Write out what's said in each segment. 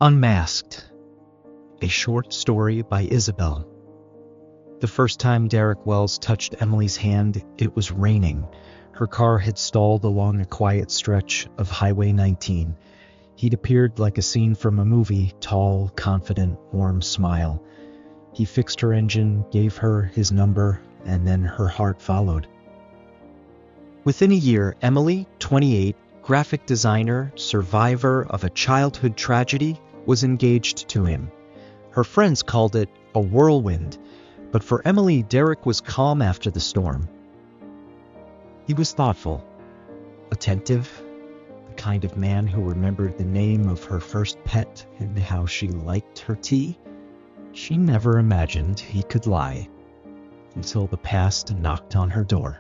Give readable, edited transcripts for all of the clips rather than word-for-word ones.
Unmasked, a short story by Isabel. The first time Derek Wells touched Emily's hand, it was raining. Her car had stalled along a quiet stretch of Highway 19. He'd appeared like a scene from a movie, tall, confident, warm smile. He fixed her engine, gave her his number, and then her heart followed. Within a year, Emily, 28, graphic designer, survivor of a childhood tragedy, was engaged to him. Her friends called it a whirlwind, but for Emily, Derek was calm after the storm. He was thoughtful, attentive, the kind of man who remembered the name of her first pet and how she liked her tea. She never imagined he could lie, until the past knocked on her door.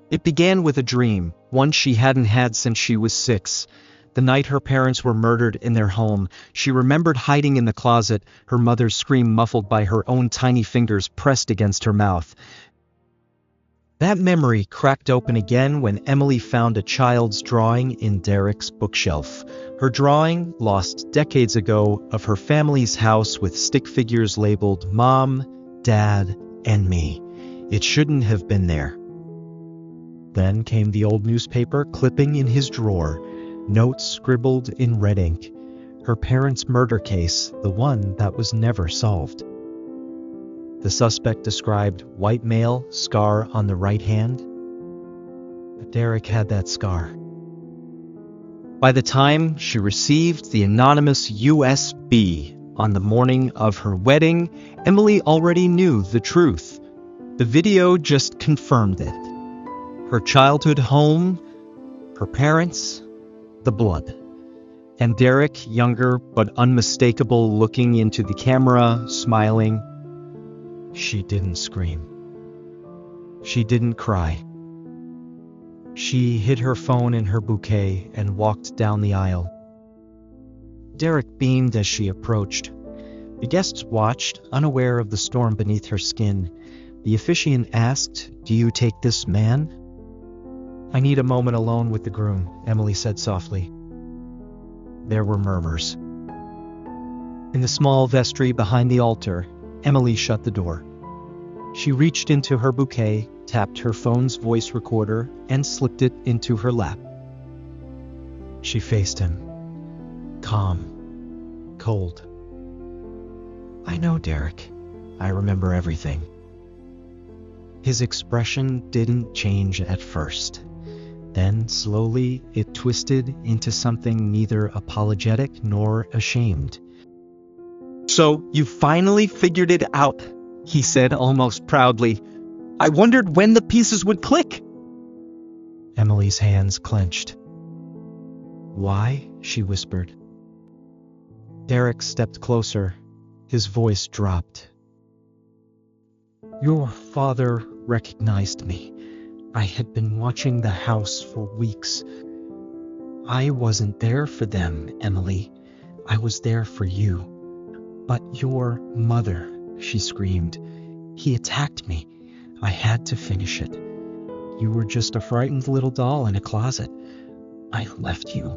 It began with a dream, one she hadn't had since she was 6. The night her parents were murdered in their home, she remembered hiding in the closet, her mother's scream muffled by her own tiny fingers pressed against her mouth. That memory cracked open again when Emily found a child's drawing in Derek's bookshelf. Her drawing, lost decades ago, of her family's house with stick figures labeled Mom, Dad, and me. It shouldn't have been there. Then came the old newspaper clipping in his drawer, notes scribbled in red ink. Her parents' murder case, the one that was never solved. The suspect described white male, scar on the right hand. But Derek had that scar. By the time she received the anonymous USB on the morning of her wedding, Emily already knew the truth. The video just confirmed it. Her childhood home, her parents, the blood. And Derek, younger but unmistakable, looking into the camera, smiling. She didn't scream. She didn't cry. She hid her phone in her bouquet and walked down the aisle. Derek beamed as she approached. The guests watched, unaware of the storm beneath her skin. The officiant asked, "Do you take this man?" "I need a moment alone with the groom," Emily said softly. There were murmurs. In the small vestry behind the altar, Emily shut the door. She reached into her bouquet, tapped her phone's voice recorder, and slipped it into her lap. She faced him, calm, cold. "I know, Derek. I remember everything." His expression didn't change at first. Then, slowly, it twisted into something neither apologetic nor ashamed. "So, you finally figured it out," he said almost proudly. "I wondered when the pieces would click." Emily's hands clenched. "Why?" she whispered. Derek stepped closer. His voice dropped. "Your father recognized me. I had been watching the house for weeks. I wasn't there for them, Emily. I was there for you. But your mother," she screamed. "He attacked me. I had to finish it. You were just a frightened little doll in a closet. I left you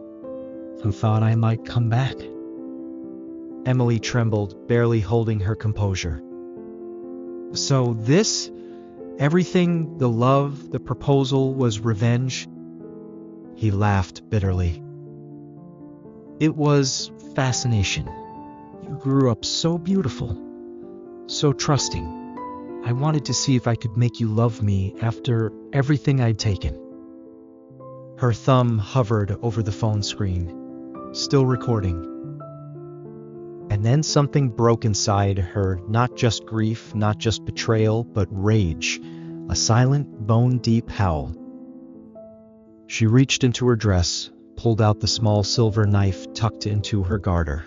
and thought I might come back." Emily trembled, barely holding her composure. "So this, everything, the love, the proposal, was revenge?" He laughed bitterly. "It was fascination. You grew up so beautiful, so trusting. I wanted to see if I could make you love me after everything I'd taken." Her thumb hovered over the phone screen, still recording. And then something broke inside her, not just grief, not just betrayal, but rage, a silent, bone-deep howl. She reached into her dress, pulled out the small silver knife tucked into her garter.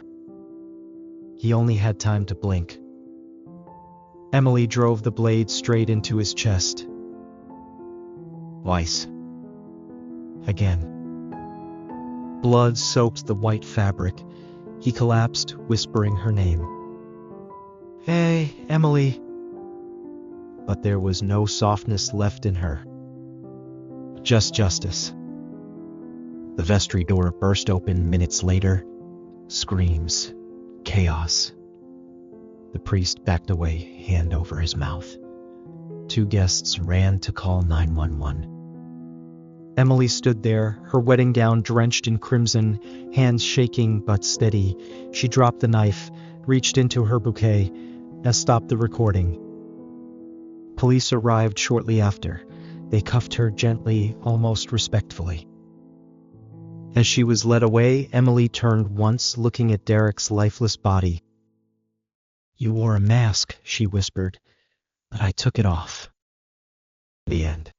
He only had time to blink. Emily drove the blade straight into his chest. Weiss. Again. Blood soaked the white fabric. He collapsed, whispering her name. "Hey, Emily." But there was no softness left in her. Just justice. The vestry door burst open minutes later. Screams. Chaos. The priest backed away, hand over his mouth. 2 guests ran to call 911. Emily stood there, her wedding gown drenched in crimson, hands shaking but steady. She dropped the knife, reached into her bouquet, and stopped the recording. Police arrived shortly after. They cuffed her gently, almost respectfully. As she was led away, Emily turned once, looking at Derek's lifeless body. "You wore a mask," she whispered, "but I took it off." The end.